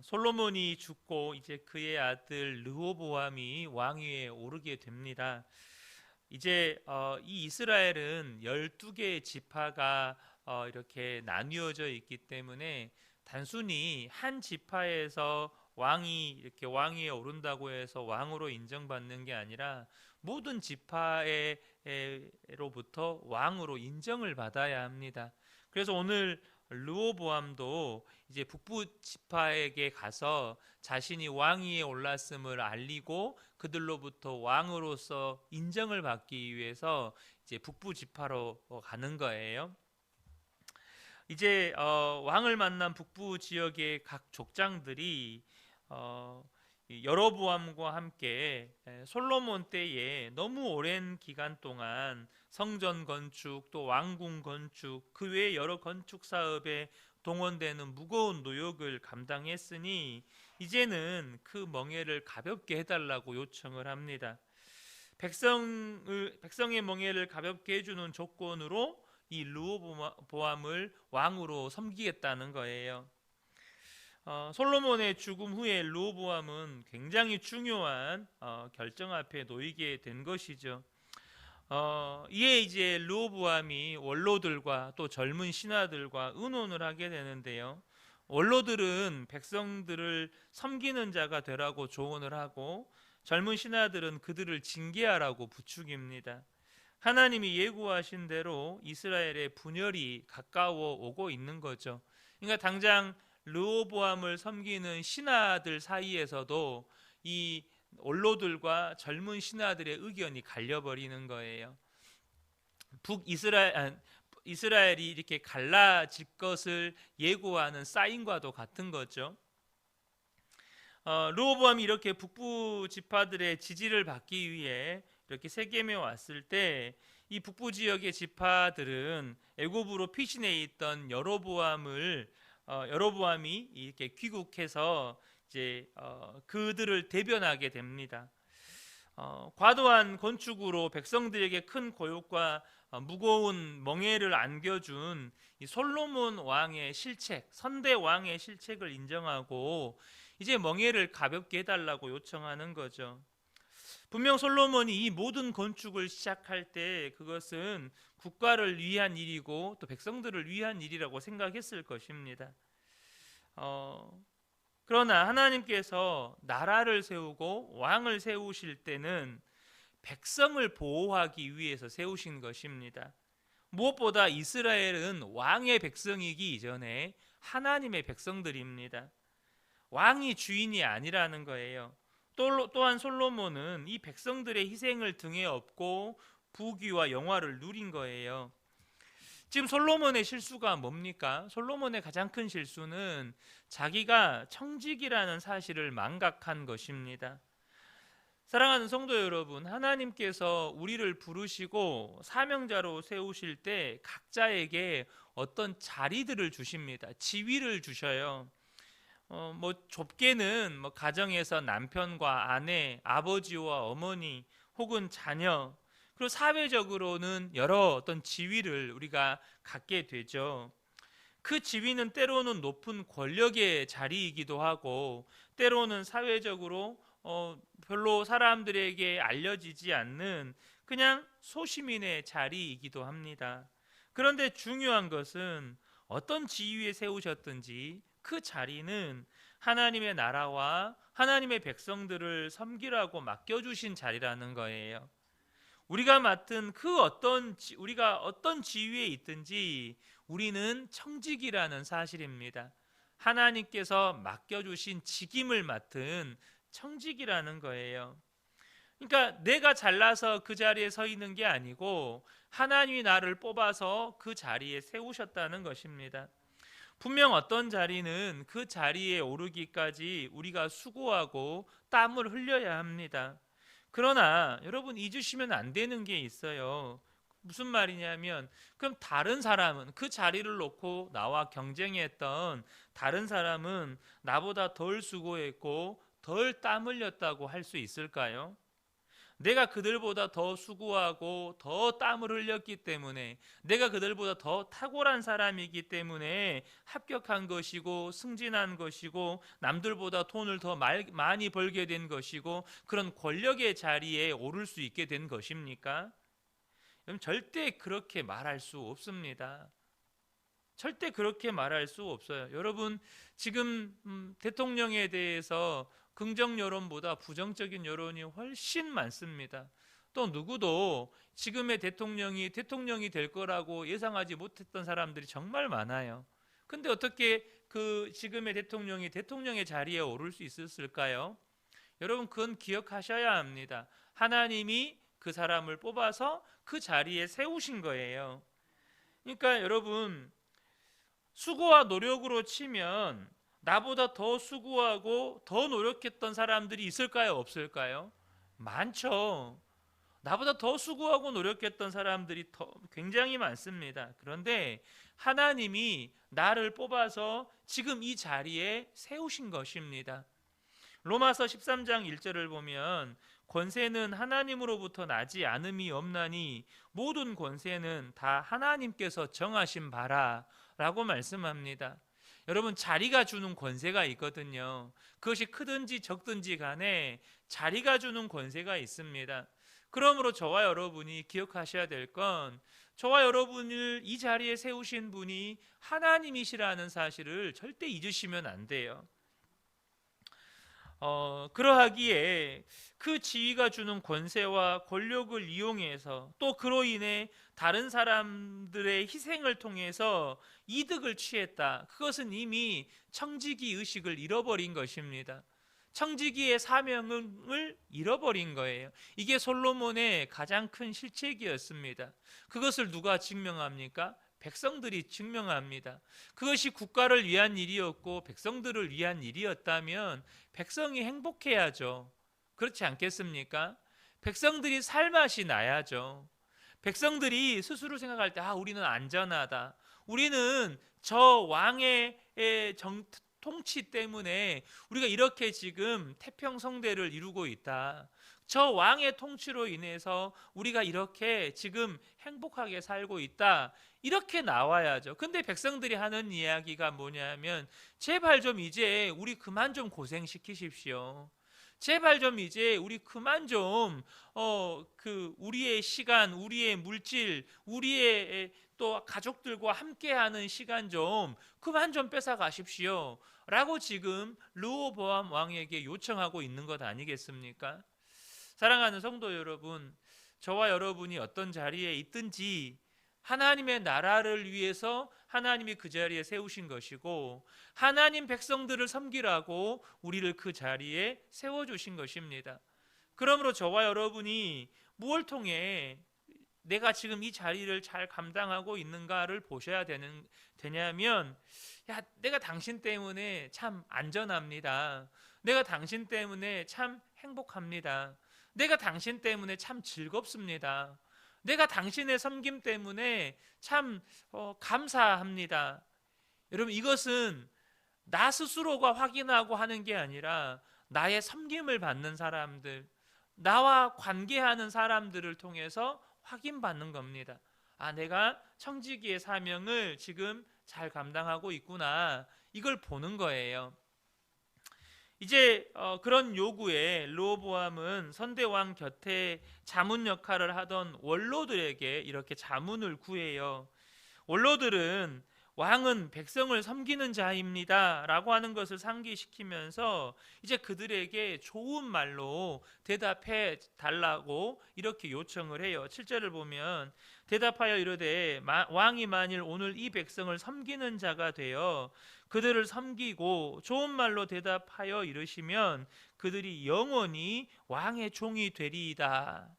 솔로몬이 죽고 이제 그의 아들 르호보암이 왕위에 오르게 됩니다. 이제 이 이스라엘은 12개의 지파가 이렇게 나뉘어져 있기 때문에 단순히 한 지파에서 왕이 이렇게 왕위에 오른다고 해서 왕으로 인정받는 게 아니라 모든 지파로부터 왕으로 인정을 받아야 합니다. 그래서 오늘 르호보암도 이제 북부 지파에게 가서 자신이 왕위에 올랐음을 알리고 그들로부터 왕으로서 인정을 받기 위해서 이제 북부 지파로 가는 거예요. 이제 왕을 만난 북부 지역의 각 족장들이 어, 여로보암과 함께 솔로몬 때에 너무 오랜 기간 동안 성전 건축 또 왕궁 건축 그 외 여러 건축 사업에 동원되는 무거운 노역을 감당했으니 이제는 그 멍에를 가볍게 해달라고 요청을 합니다. 백성의 멍에를 가볍게 해주는 조건으로 이 르호보암을 왕으로 섬기겠다는 거예요. 솔로몬의 죽음 후에 르호보암은 굉장히 중요한 결정 앞에 놓이게 된 것이죠. 이에 이제 르호보암이 원로들과 또 젊은 신하들과 의논을 하게 되는데요. 원로들은 백성들을 섬기는 자가 되라고 조언을 하고 젊은 신하들은 그들을 징계하라고 부추깁니다. 하나님이 예고하신 대로 이스라엘의 분열이 가까워 오고 있는 거죠. 그러니까 당장 르호보암을 섬기는 신하들 사이에서도 이 원로들과 젊은 신하들의 의견이 갈려버리는 거예요. 이스라엘이 이렇게 갈라질 것을 예고하는 사인과도 같은 거죠. 르호보암이 이렇게 북부 지파들의 지지를 받기 위해 이렇게 세겜에 왔을 때 이 북부 지역의 지파들은 애굽으로 피신해 있던 여로보암이 이렇게 귀국해서 이제 그들을 대변하게 됩니다. 과도한 건축으로 백성들에게 큰 고욕과 무거운 멍에를 안겨준 이 솔로몬 왕의 실책, 선대 왕의 실책을 인정하고 이제 멍에를 가볍게 해달라고 요청하는 거죠. 분명 솔로몬이 이 모든 건축을 시작할 때 그것은 국가를 위한 일이고 또 백성들을 위한 일이라고 생각했을 것입니다. 그러나 하나님께서 나라를 세우고 왕을 세우실 때는 백성을 보호하기 위해서 세우신 것입니다. 무엇보다 이스라엘은 왕의 백성이기 이전에 하나님의 백성들입니다. 왕이 주인이 아니라는 거예요. 또한 솔로몬은 이 백성들의 희생을 등에 업고 부귀와 영화를 누린 거예요. 지금 솔로몬의 실수가 뭡니까? 솔로몬의 가장 큰 실수는 자기가 청직이라는 사실을 망각한 것입니다. 사랑하는 성도 여러분, 하나님께서 우리를 부르시고 사명자로 세우실 때 각자에게 어떤 자리들을 주십니다. 지위를 주셔요. 좁게는 가정에서 남편과 아내, 아버지와 어머니 혹은 자녀, 그리고 사회적으로는 여러 어떤 지위를 우리가 갖게 되죠. 그 지위는 때로는 높은 권력의 자리이기도 하고 때로는 사회적으로 별로 사람들에게 알려지지 않는 그냥 소시민의 자리이기도 합니다. 그런데 중요한 것은 어떤 지위에 세우셨든지 그 자리는 하나님의 나라와 하나님의 백성들을 섬기라고 맡겨주신 자리라는 거예요. 우리가 어떤 지위에 있든지 우리는 청직이라는 사실입니다. 하나님께서 맡겨주신 직임을 맡은 청직이라는 거예요. 그러니까 내가 잘나서 그 자리에 서 있는 게 아니고 하나님이 나를 뽑아서 그 자리에 세우셨다는 것입니다. 분명 어떤 자리는 그 자리에 오르기까지 우리가 수고하고 땀을 흘려야 합니다. 그러나 여러분 잊으시면 안 되는 게 있어요. 무슨 말이냐면 그럼 다른 사람은 그 자리를 놓고 나와 경쟁했던 다른 사람은 나보다 덜 수고했고 덜 땀 흘렸다고 할 수 있을까요? 내가 그들보다 더 수고하고 더 땀을 흘렸기 때문에, 내가 그들보다 더 탁월한 사람이기 때문에 합격한 것이고 승진한 것이고 남들보다 돈을 더 많이 벌게 된 것이고 그런 권력의 자리에 오를 수 있게 된 것입니까? 여러분, 절대 그렇게 말할 수 없습니다. 절대 그렇게 말할 수 없어요. 여러분, 지금 대통령에 대해서 긍정 여론보다 부정적인 여론이 훨씬 많습니다. 또 누구도 지금의 대통령이 될 거라고 예상하지 못했던 사람들이 정말 많아요. 근데 어떻게 그 지금의 대통령이 대통령의 자리에 오를 수 있었을까요? 여러분, 그건 기억하셔야 합니다. 하나님이 그 사람을 뽑아서 그 자리에 세우신 거예요. 그러니까 여러분, 수고와 노력으로 치면 나보다 더 수고하고 더 노력했던 사람들이 있을까요? 없을까요? 많죠. 나보다 더 수고하고 노력했던 사람들이 굉장히 많습니다. 그런데 하나님이 나를 뽑아서 지금 이 자리에 세우신 것입니다. 로마서 13장 1절을 보면 권세는 하나님으로부터 나지 않음이 없나니 모든 권세는 다 하나님께서 정하신 바라 라고 말씀합니다. 여러분, 자리가 주는 권세가 있거든요. 그것이 크든지 적든지 간에 자리가 주는 권세가 있습니다. 그러므로 저와 여러분이 기억하셔야 될 건, 저와 여러분을 이 자리에 세우신 분이 하나님이시라는 사실을 절대 잊으시면 안 돼요. 그러하기에 그 지위가 주는 권세와 권력을 이용해서 또 그로 인해 다른 사람들의 희생을 통해서 이득을 취했다. 그것은 이미 청지기 의식을 잃어버린 것입니다. 청지기의 사명을 잃어버린 거예요. 이게 솔로몬의 가장 큰 실책이었습니다. 그것을 누가 증명합니까? 백성들이 증명합니다. 그것이 국가를 위한 일이었고 백성들을 위한 일이었다면 백성이 행복해야죠. 그렇지 않겠습니까? 백성들이 살맛이 나야죠. 백성들이 스스로 생각할 때 우리는 안전하다. 우리는 저 왕의 통치 때문에 우리가 이렇게 지금 태평성대를 이루고 있다. 저 왕의 통치로 인해서 우리가 이렇게 지금 행복하게 살고 있다. 이렇게 나와야죠. 근데 백성들이 하는 이야기가 뭐냐면 제발 좀 이제 우리 그만 좀 고생시키십시오. 제발 좀 이제 우리 그만 좀 우리의 시간, 우리의 물질, 우리의 또 가족들과 함께하는 시간 좀 그만 좀 뺏어 가십시오. 라고 지금 르호보암 왕에게 요청하고 있는 것 아니겠습니까? 사랑하는 성도 여러분, 저와 여러분이 어떤 자리에 있든지 하나님의 나라를 위해서 하나님이 그 자리에 세우신 것이고 하나님 백성들을 섬기라고 우리를 그 자리에 세워주신 것입니다. 그러므로 저와 여러분이 무엇을 통해 내가 지금 이 자리를 잘 감당하고 있는가를 보셔야 되냐면 내가 당신 때문에 참 안전합니다. 내가 당신 때문에 참 행복합니다. 내가 당신 때문에 참 즐겁습니다. 내가 당신의 섬김 때문에 참 감사합니다. 여러분, 이것은 나 스스로가 확인하고 하는 게 아니라 나의 섬김을 받는 사람들, 나와 관계하는 사람들을 통해서 확인받는 겁니다. 내가 청지기의 사명을 지금 잘 감당하고 있구나. 이걸 보는 거예요. 이제 그런 요구에 르호보암은 선대왕 곁에 자문 역할을 하던 원로들에게 이렇게 자문을 구해요. 원로들은 왕은 백성을 섬기는 자입니다 라고 하는 것을 상기시키면서 이제 그들에게 좋은 말로 대답해 달라고 이렇게 요청을 해요. 7절을 보면 대답하여 이르되 왕이 만일 오늘 이 백성을 섬기는 자가 되어 그들을 섬기고 좋은 말로 대답하여 이르시면 그들이 영원히 왕의 종이 되리이다.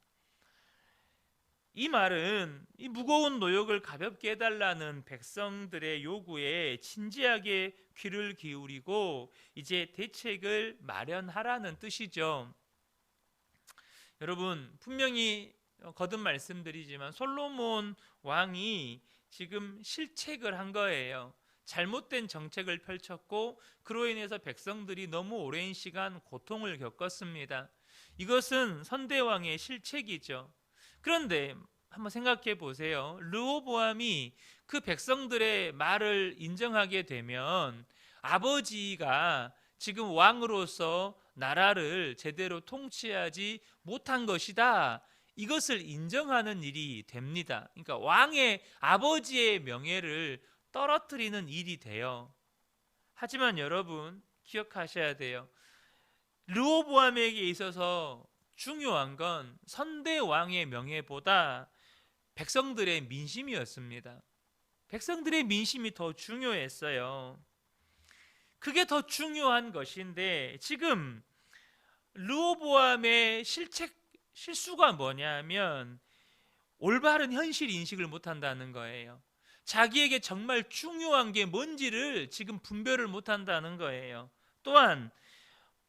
이 말은 이 무거운 노역을 가볍게 해달라는 백성들의 요구에 진지하게 귀를 기울이고 이제 대책을 마련하라는 뜻이죠. 여러분, 분명히 거듭 말씀드리지만 솔로몬 왕이 지금 실책을 한 거예요. 잘못된 정책을 펼쳤고 그로 인해서 백성들이 너무 오랜 시간 고통을 겪었습니다. 이것은 선대왕의 실책이죠. 그런데 한번 생각해 보세요. 르호보암이 그 백성들의 말을 인정하게 되면 아버지가 지금 왕으로서 나라를 제대로 통치하지 못한 것이다, 이것을 인정하는 일이 됩니다. 그러니까 왕의 아버지의 명예를 떨어뜨리는 일이 돼요. 하지만 여러분 기억하셔야 돼요. 르호보암에게 있어서 중요한 건 선대왕의 명예보다 백성들의 민심이었습니다. 백성들의 민심이 더 중요했어요. 그게 더 중요한 것인데 지금 르호보암의 실수가 뭐냐면 올바른 현실 인식을 못한다는 거예요. 자기에게 정말 중요한 게 뭔지를 지금 분별을 못한다는 거예요. 또한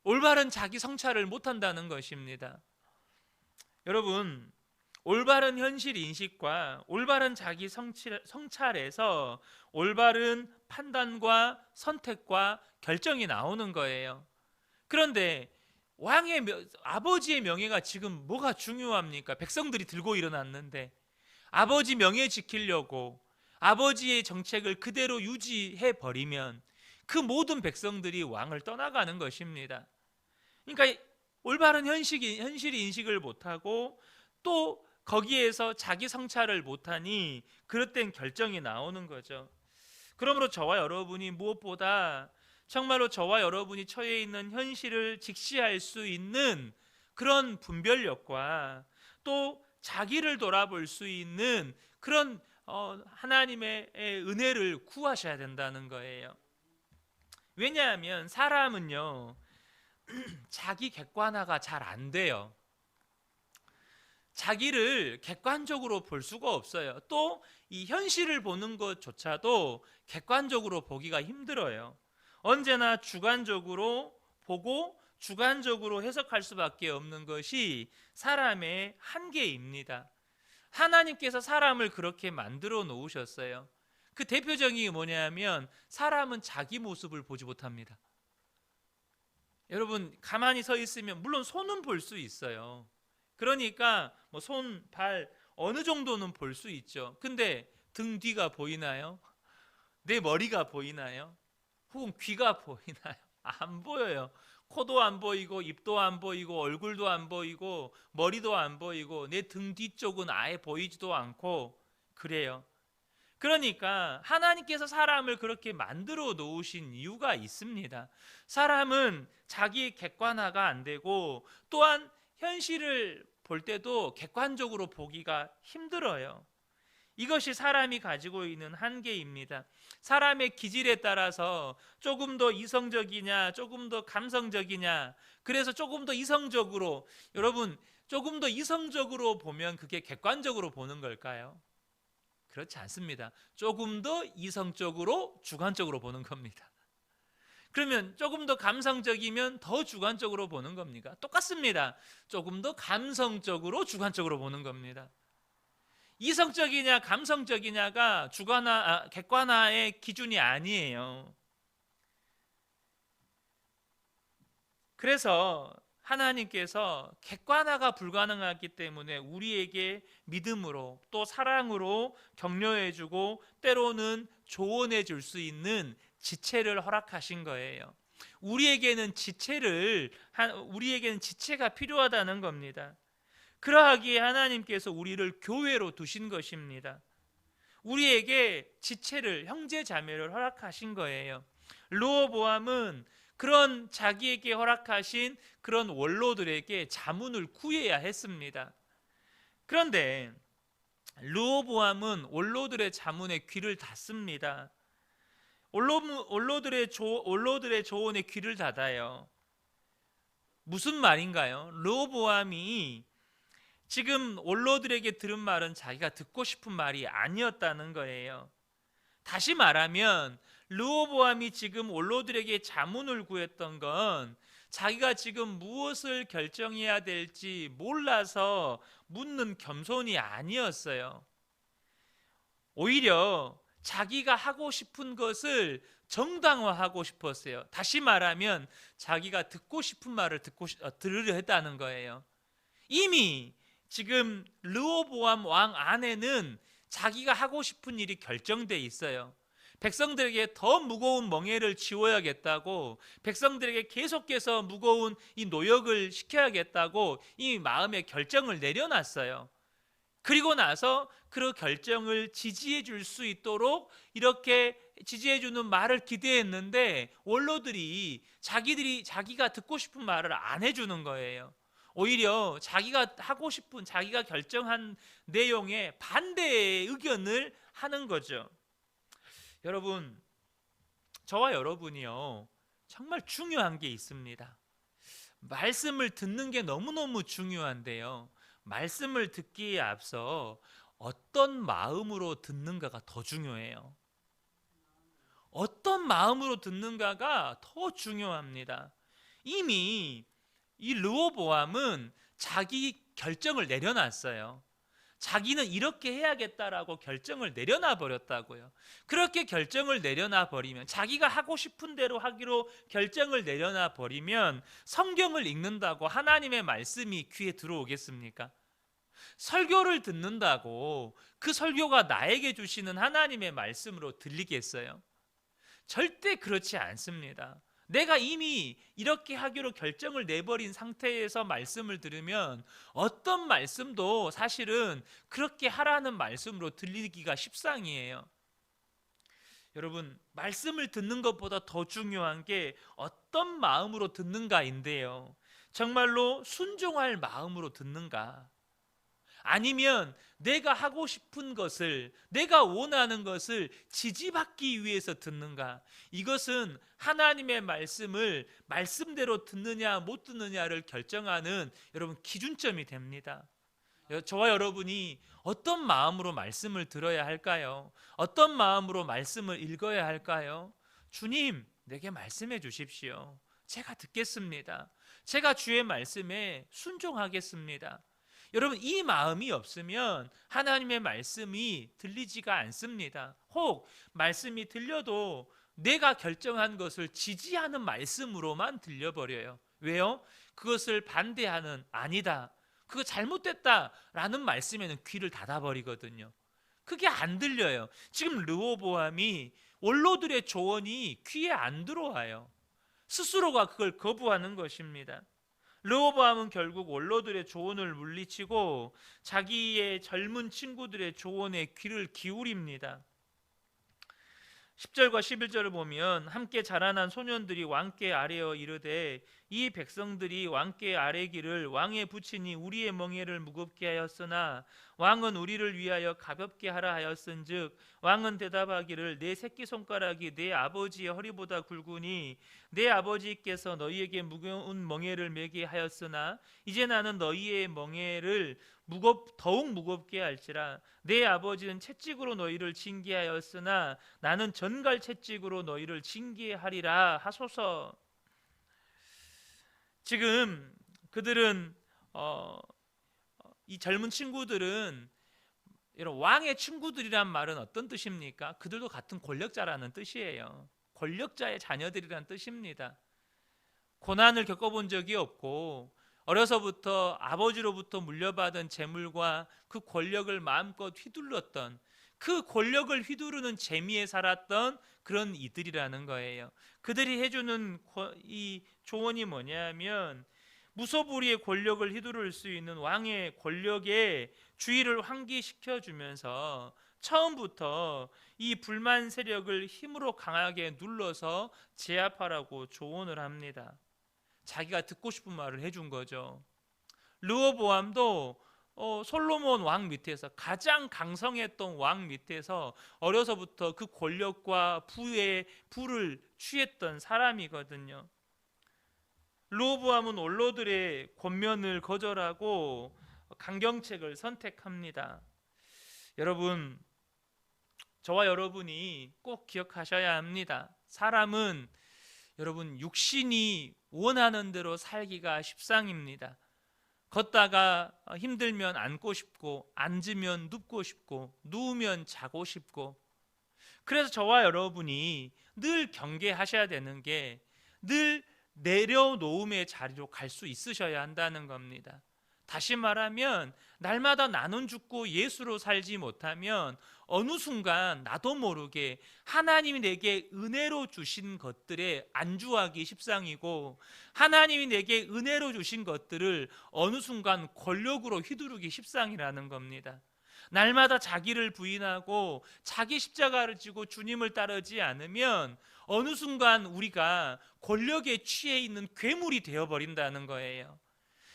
올바른 자기 성찰을 못한다는 것입니다. 여러분, 올바른 현실 인식과 올바른 자기 성찰에서 올바른 판단과 선택과 결정이 나오는 거예요. 그런데 아버지의 명예가 지금 뭐가 중요합니까? 백성들이 들고 일어났는데 아버지 명예 지키려고 아버지의 정책을 그대로 유지해 버리면 그 모든 백성들이 왕을 떠나가는 것입니다. 그러니까 올바른 현실 인식을 못하고 또 거기에서 자기 성찰을 못하니 그릇된 결정이 나오는 거죠. 그러므로 저와 여러분이 무엇보다 정말로 저와 여러분이 처해 있는 현실을 직시할 수 있는 그런 분별력과 또 자기를 돌아볼 수 있는 그런 하나님의 은혜를 구하셔야 된다는 거예요. 왜냐하면 사람은요 자기 객관화가 잘 안 돼요. 자기를 객관적으로 볼 수가 없어요. 또 이 현실을 보는 것조차도 객관적으로 보기가 힘들어요. 언제나 주관적으로 보고 주관적으로 해석할 수밖에 없는 것이 사람의 한계입니다. 하나님께서 사람을 그렇게 만들어 놓으셨어요. 그 대표적인 게 뭐냐면 사람은 자기 모습을 보지 못합니다. 여러분 가만히 서 있으면 물론 손은 볼 수 있어요. 그러니까 뭐 손, 발 어느 정도는 볼 수 있죠. 근데 등 뒤가 보이나요? 내 머리가 보이나요? 혹은 귀가 보이나요? 안 보여요. 코도 안 보이고 입도 안 보이고 얼굴도 안 보이고 머리도 안 보이고 내 등 뒤쪽은 아예 보이지도 않고 그래요. 그러니까 하나님께서 사람을 그렇게 만들어 놓으신 이유가 있습니다. 사람은 자기 객관화가 안 되고 또한 현실을 볼 때도 객관적으로 보기가 힘들어요. 이것이 사람이 가지고 있는 한계입니다. 사람의 기질에 따라서 조금 더 이성적이냐 조금 더 감성적이냐, 그래서 조금 더 이성적으로, 여러분 조금 더 이성적으로 보면 그게 객관적으로 보는 걸까요? 그렇지 않습니다. 조금 더 이성적으로 주관적으로 보는 겁니다. 그러면 조금 더 감성적이면 더 주관적으로 보는 겁니까? 똑같습니다. 조금 더 감성적으로 주관적으로 보는 겁니다. 이성적이냐 감성적이냐가 객관화의 기준이 아니에요. 그래서 하나님께서 객관화가 불가능하기 때문에 우리에게 믿음으로 또 사랑으로 격려해주고 때로는 조언해 줄 수 있는 지체를 허락하신 거예요. 우리에게는 지체가 필요하다는 겁니다. 그러하기에 하나님께서 우리를 교회로 두신 것입니다. 우리에게 지체를, 형제 자매를 허락하신 거예요. 르호보암은 그런 자기에게 허락하신 그런 원로들에게 자문을 구해야 했습니다. 그런데 르호보암은 원로들의 자문에 귀를 닫습니다. 원로들의 조언에 귀를 닫아요. 무슨 말인가요? 르호보암이 지금 원로들에게 들은 말은 자기가 듣고 싶은 말이 아니었다는 거예요. 다시 말하면 르호보암이 지금 원로들에게 자문을 구했던 건 자기가 지금 무엇을 결정해야 될지 몰라서 묻는 겸손이 아니었어요. 오히려 자기가 하고 싶은 것을 정당화하고 싶었어요. 다시 말하면 자기가 듣고 싶은 말을 들으려 했다는 거예요. 이미 지금 르호보암 왕 안에는 자기가 하고 싶은 일이 결정돼 있어요. 백성들에게 더 무거운 멍에를 지워야겠다고, 백성들에게 계속해서 무거운 이 노역을 시켜야겠다고 이 마음의 결정을 내려놨어요. 그리고 나서 그 결정을 지지해 줄 수 있도록 이렇게 지지해 주는 말을 기대했는데 원로들이 자기가 듣고 싶은 말을 안 해주는 거예요. 오히려 자기가 하고 싶은, 자기가 결정한 내용에 반대의 의견을 하는 거죠. 여러분, 저와 여러분이요, 정말 중요한 게 있습니다. 말씀을 듣는 게 너무너무 중요한데요, 말씀을 듣기에 앞서 어떤 마음으로 듣는가가 더 중요해요. 어떤 마음으로 듣는가가 더 중요합니다. 이미 이 르호보암은 자기 결정을 내려놨어요. 자기는 이렇게 해야겠다라고 결정을 내려놔 버렸다고요. 그렇게 결정을 내려놔 버리면, 자기가 하고 싶은 대로 하기로 결정을 내려놔 버리면 성경을 읽는다고 하나님의 말씀이 귀에 들어오겠습니까? 설교를 듣는다고 그 설교가 나에게 주시는 하나님의 말씀으로 들리겠어요? 절대 그렇지 않습니다. 내가 이미 이렇게 하기로 결정을 내버린 상태에서 말씀을 들으면 어떤 말씀도 사실은 그렇게 하라는 말씀으로 들리기가 십상이에요. 여러분, 말씀을 듣는 것보다 더 중요한 게 어떤 마음으로 듣는가인데요, 정말로 순종할 마음으로 듣는가, 아니면 내가 하고 싶은 것을, 내가 원하는 것을 지지받기 위해서 듣는가. 이것은 하나님의 말씀을 말씀대로 듣느냐 못 듣느냐를 결정하는 여러분 기준점이 됩니다. 저와 여러분이 어떤 마음으로 말씀을 들어야 할까요? 어떤 마음으로 말씀을 읽어야 할까요? 주님, 내게 말씀해 주십시오. 제가 듣겠습니다. 제가 주의 말씀에 순종하겠습니다. 여러분, 이 마음이 없으면 하나님의 말씀이 들리지가 않습니다. 혹 말씀이 들려도 내가 결정한 것을 지지하는 말씀으로만 들려버려요. 왜요? 그것을 반대하는, 아니다, 그거 잘못됐다라는 말씀에는 귀를 닫아버리거든요. 그게 안 들려요. 지금 르호보암이 원로들의 조언이 귀에 안 들어와요. 스스로가 그걸 거부하는 것입니다. 르호보암은 결국 원로들의 조언을 물리치고 자기의 젊은 친구들의 조언에 귀를 기울입니다. 10절과 11절을 보면, 함께 자라난 소년들이 왕께 아뢰어 이르되 이 백성들이 왕께 아뢰기를 왕의 부친이 우리의 멍에를 무겁게 하였으나 왕은 우리를 위하여 가볍게 하라 하였은즉 왕은 대답하기를 내 새끼손가락이 내 아버지의 허리보다 굵으니 내 아버지께서 너희에게 무거운 멍에를 메게 하였으나 이제 나는 너희의 멍에를 더욱 무겁게 할지라. 내 아버지는 채찍으로 너희를 징계하였으나 나는 전갈 채찍으로 너희를 징계하리라 하소서. 지금 그들은 이 젊은 친구들은, 이런 왕의 친구들이란 말은 어떤 뜻입니까? 그들도 같은 권력자라는 뜻이에요. 권력자의 자녀들이란 뜻입니다. 고난을 겪어본 적이 없고 어려서부터 아버지로부터 물려받은 재물과 그 권력을 마음껏 휘둘렀던, 그 권력을 휘두르는 재미에 살았던 그런 이들이라는 거예요. 그들이 해주는 이 조언이 뭐냐면, 무소불위의 권력을 휘두를 수 있는 왕의 권력에 주의를 환기시켜 주면서 처음부터 이 불만 세력을 힘으로 강하게 눌러서 제압하라고 조언을 합니다. 자기가 듣고 싶은 말을 해준 거죠. 르호보암도 솔로몬 왕 밑에서, 가장 강성했던 왕 밑에서 어려서부터 그 권력과 부를 취했던 사람이거든요. 르호보암은 원로들의 권면을 거절하고 강경책을 선택합니다. 여러분, 저와 여러분이 꼭 기억하셔야 합니다. 사람은, 여러분, 육신이 원하는 대로 살기가 십상입니다. 걷다가 힘들면 앉고 싶고, 앉으면 눕고 싶고, 누우면 자고 싶고, 그래서 저와 여러분이 늘 경계하셔야 되는 게 늘 내려놓음의 자리로 갈 수 있으셔야 한다는 겁니다. 다시 말하면 날마다 나눈 죽고 예수로 살지 못하면 어느 순간 나도 모르게 하나님이 내게 은혜로 주신 것들에 안주하기 십상이고, 하나님이 내게 은혜로 주신 것들을 어느 순간 권력으로 휘두르기 십상이라는 겁니다. 날마다 자기를 부인하고 자기 십자가를 지고 주님을 따르지 않으면 어느 순간 우리가 권력에 취해 있는 괴물이 되어버린다는 거예요.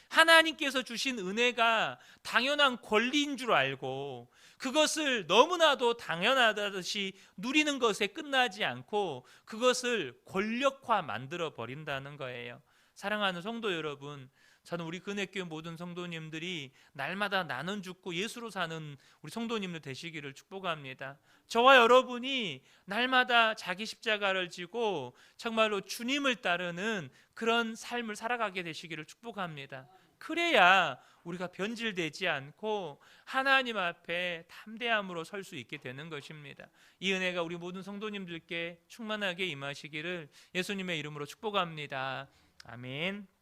하나님께서 주신 은혜가 당연한 권리인 줄 알고 그것을 너무나도 당연하듯이 누리는 것에 끝나지 않고 그것을 권력화 만들어 버린다는 거예요. 사랑하는 성도 여러분, 저는 우리 근혜교회 모든 성도님들이 날마다 나는 죽고 예수로 사는 우리 성도님들 되시기를 축복합니다. 저와 여러분이 날마다 자기 십자가를 지고 정말로 주님을 따르는 그런 삶을 살아가게 되시기를 축복합니다. 그래야 우리가 변질되지 않고 하나님 앞에 담대함으로 설 수 있게 되는 것입니다. 이 은혜가 우리 모든 성도님들께 충만하게 임하시기를 예수님의 이름으로 축복합니다. 아멘.